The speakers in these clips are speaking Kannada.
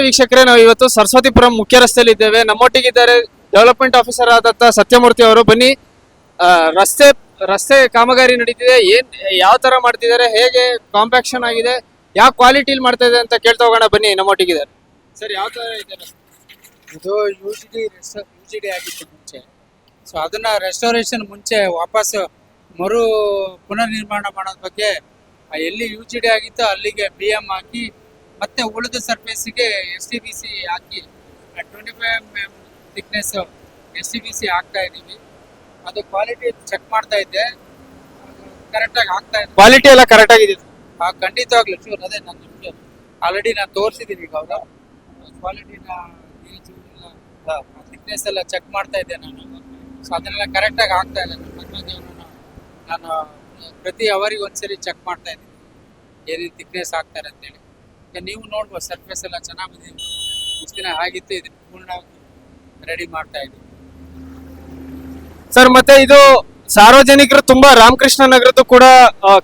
ವೀಕ್ಷಕರೇ, ನಾವು ಇವತ್ತು ಸರಸ್ವತಿಪುರಂ ಮುಖ್ಯ ರಸ್ತೆಯಲ್ಲಿ ಇದ್ದೇವೆ. ನಮ್ಮೊಟ್ಟಿಗಿದ್ದಾರೆ ಡೆವಲಪ್ಮೆಂಟ್ ಆಫೀಸರ್ ಆದಂತ ಸತ್ಯಮೂರ್ತಿ ಅವರು. ಬನ್ನಿ, ರಸ್ತೆ ಕಾಮಗಾರಿ ನಡೀತಿದೆ, ಯಾವ ತರ ಮಾಡ್ತಿದ್ದಾರೆ, ಹೇಗೆ ಕಾಂಪ್ಯಾಕ್ಷನ್ ಆಗಿದೆ, ಯಾವ ಕ್ವಾಲಿಟಿಲಿ ಮಾಡ್ತಾ ಇದೆ ಅಂತ ಕೇಳ್ತಾ ಹೋಗೋಣ. ಬನ್ನಿ, ನಮ್ಮೊಟ್ಟಿಗಿದ್ದಾರೆ. ಸರ್, ಯಾವ ತರ ಇದೆ? ಇದು ಯುಜಿಡಿ ಆಗಿತ್ತು ಮುಂಚೆ. ಸೊ ಅದನ್ನ ರೆಸ್ಟೋರೇಷನ್ ಮುಂಚೆ ವಾಪಸ್ ಪುನರ್ ನಿರ್ಮಾಣ ಮಾಡೋದ್ ಬಗ್ಗೆ ಎಲ್ಲಿ ಯುಜಿಡಿ ಆಗಿತ್ತು ಅಲ್ಲಿಗೆ BM ಹಾಕಿ ಮತ್ತೆ ಉಳಿದ ಸರ್ಫೇಸಿಗೆ STBC ಹಾಕಿ 25 mm ಥಿಕ್ನೆಸ್ STBC ಹಾಕ್ತಾ ಇದೀವಿ. ಅದು ಕ್ವಾಲಿಟಿ ಚೆಕ್ ಮಾಡ್ತಾ ಇದ್ದೆ, ಕರೆಕ್ಟ್ ಆಗಿ ಆಗ್ತಾ ಇದೆ. ಕ್ವಾಲಿಟಿ ಎಲ್ಲ ಕರೆಕ್ಟ್ ಆಗಿದೆ? ಖಂಡಿತವಾಗ್ಲೂ ಶೂರ್. ಅದೇ ನಾನು ನಿಮ್ಗೆ ಆಲ್ರೆಡಿ ನಾನು ತೋರಿಸಿದೀನಿ. ಈಗ ಅವರ ಕ್ವಾಲಿಟಿನ ಥಿಕ್ನೆಸ್ ಎಲ್ಲ ಚೆಕ್ ಮಾಡ್ತಾ ಇದ್ದೆ ನಾನು. ಸೊ ಅದನ್ನೆಲ್ಲ ಕರೆಕ್ಟ್ ಆಗಿ ಆಗ್ತಾ ಇಲ್ಲ. ನಾನು ಪ್ರತಿ ಅವರಿಗೆ ಒಂದ್ಸರಿ ಚೆಕ್ ಮಾಡ್ತಾ ಇದ್ದೀನಿ ಏನೇನು ಥಿಕ್ನೆಸ್ ಆಗ್ತಾರೆ ಅಂತೇಳಿ. ನೀವು ನೋಡ್ಬೋದು, ಸರ್ಫೇಸ್ ಎಲ್ಲ ಚೆನ್ನಾಗಿ ಬಂದಿದೆ. ಇಷ್ಟು ದಿನ ಆಗಿತ್ತು, ಇದನ್ನ ಪೂರ್ಣವಾಗಿ ರೆಡಿ ಮಾಡ್ತಾ ಇದ್ದೀವಿ. ಸರ್, ಮತ್ತೆ ಇದು ಸಾರ್ವಜನಿಕರು ತುಂಬಾ ರಾಮಕೃಷ್ಣ ನಗರದ್ದು ಕೂಡ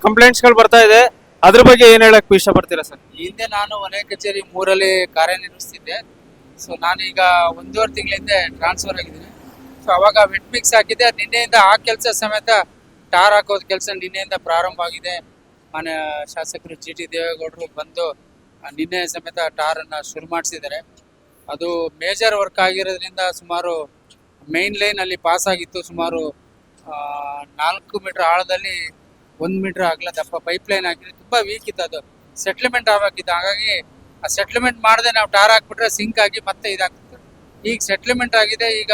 ಕಂಪ್ಲೇಂಟ್ಸ್ ಗಳು ಬರ್ತಾ ಇದೆ. ಅದ್ರ ಬಗ್ಗೆ ಏನ್ ಹೇಳಕ್ ಇಷ್ಟಪಡ್ತೀರಾ ಸರ್? ಹಿಂದೆ ನಾನು ವಲಯ ಕಚೇರಿ 3 ಕಾರ್ಯನಿರ್ವಹಿಸ್ತಿದ್ದೆ. ಸೊ ನಾನೀಗ 1.5 ತಿಂಗಳಿಂದ ಟ್ರಾನ್ಸ್ಫರ್ ಆಗಿದ್ದೀನಿ. ಸೊ ಅವಾಗ ವೆಟ್ ಮಿಕ್ಸ್ ಹಾಕಿದ್ದೆ. ನಿನ್ನೆಯಿಂದ ಆ ಕೆಲಸ ಸಮೇತ ಟಾರ್ ಹಾಕೋದ್ ಕೆಲಸ ನಿನ್ನೆಯಿಂದ ಪ್ರಾರಂಭ ಆಗಿದೆ. ಮಾನ್ಯ ಶಾಸಕರು GT ದೇವೇಗೌಡರು ಬಂದು ನಿನ್ನೆ ಸಮೇತ ಟಾರ್ ಅನ್ನ ಶುರು ಮಾಡಿಸಿದ್ದಾರೆ. ಅದು ಮೇಜರ್ ವರ್ಕ್ ಆಗಿರೋದ್ರಿಂದ ಸುಮಾರು ಮೈನ್ ಲೈನ್ ಅಲ್ಲಿ ಪಾಸ್ ಆಗಿತ್ತು. ಸುಮಾರು 4 ಮೀಟರ್ ಆಳದಲ್ಲಿ 1 ಮೀಟರ್ ಅಗಲದಪ್ಪ ಪೈಪ್ ಲೈನ್ ಹಾಕಿದ್ರೆ ತುಂಬಾ ವೀಕ್ ಇತ್ತು. ಅದು ಸೆಟ್ಲ್ಮೆಂಟ್ ಆಗಬೇಕಿತ್ತು. ಹಾಗಾಗಿ ಆ ಸೆಟ್ಲ್ಮೆಂಟ್ ಮಾಡದೆ ನಾವು ಟಾರ್ ಹಾಕ್ಬಿಟ್ರೆ ಸಿಂಕ್ ಆಗಿ ಮತ್ತೆ ಇದಾಗ್ತಿತ್ತು. ಈಗ ಸೆಟ್ಲ್ಮೆಂಟ್ ಆಗಿದೆ. ಈಗ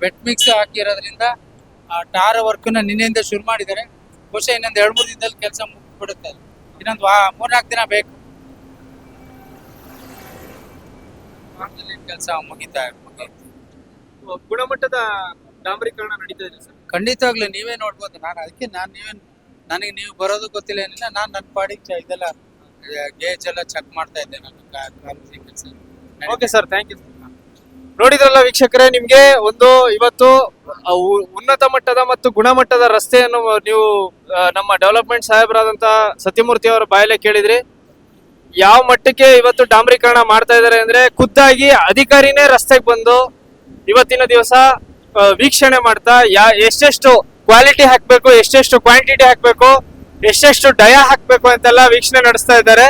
ವೆಟ್ ಮಿಕ್ಸ್ ಹಾಕಿರೋದ್ರಿಂದ ಆ ಟಾರ್ ವರ್ಕ್ ನ ನಿನ್ನೆಯಿಂದ ಶುರು ಮಾಡಿದ್ದಾರೆ. ಬಹುಶಃ ಇನ್ನೊಂದು 2-3 ದಿನದಲ್ಲಿ ಕೆಲಸ ಮುಗಿಬಿಡುತ್ತೆ. ಇನ್ನೊಂದು 3-4 ದಿನ ಬೇಕು. ಕೆಲಸ ಮುಗಿತಾ ಗುಣಮಟ್ಟದ ಡಾಂಬರೀಕರಣ ನಡೀತಾ ಇದೆ ಸರ್? ಖಂಡಿತವಾಗ್ಲೂ ನೀವೇ ನೋಡ್ಬೋದು. ನನಗೆ ನೀವು ಬರೋದು ಗೊತ್ತಿಲ್ಲ ಏನಿಲ್ಲ. ನಾನು ನನ್ನ ಪಾಡಿಗೆ ಇದೆಲ್ಲ ಗೇಜ್ ಎಲ್ಲ ಚೆಕ್ ಮಾಡ್ತಾ ಇದ್ದೆ. ನಾನು ಕೆಲಸ. Okay sir, thank you. ನೋಡಿದ್ರಲ್ಲ ವೀಕ್ಷಕರೇ, ನಿಮ್ಗೆ ಇವತ್ತು ಉನ್ನತ ಮಟ್ಟದ ಮತ್ತು ಗುಣಮಟ್ಟದ ರಸ್ತೆಯನ್ನು ನೀವು ನಮ್ಮ ಡೆವಲಪ್ಮೆಂಟ್ ಸಾಹೇಬರಾದಂತ ಸತ್ಯಮೂರ್ತಿ ಅವರ ಬಾಯಲ್ಲೇ ಕೇಳಿದ್ರಿ. ಯಾವ ಮಟ್ಟಕ್ಕೆ ಇವತ್ತು ಡಾಂಬರೀಕರಣ ಮಾಡ್ತಾ ಇದ್ದಾರೆ ಅಂದ್ರೆ, ಖುದ್ದಾಗಿ ಅಧಿಕಾರಿನೇ ರಸ್ತೆಗೆ ಬಂದು ಇವತ್ತಿನ ದಿವಸ ವೀಕ್ಷಣೆ ಮಾಡ್ತಾ ಎಷ್ಟೆಷ್ಟು ಕ್ವಾಲಿಟಿ ಹಾಕ್ಬೇಕು, ಎಷ್ಟೆಷ್ಟು ಕ್ವಾಂಟಿಟಿ ಹಾಕ್ಬೇಕು, ಎಷ್ಟೆಷ್ಟು ಡಯಾ ಹಾಕ್ಬೇಕು ಅಂತೆಲ್ಲ ವೀಕ್ಷಣೆ ನಡೆಸ್ತಾ ಇದ್ದಾರೆ.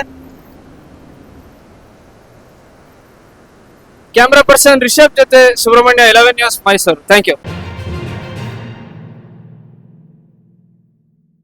ಕ್ಯಾಮ್ರಾ ಪರ್ಸನ್ ರಿಷಬ್ ಜೊತೆ Subrahmanya, 11 news, Mysuru. Thank you.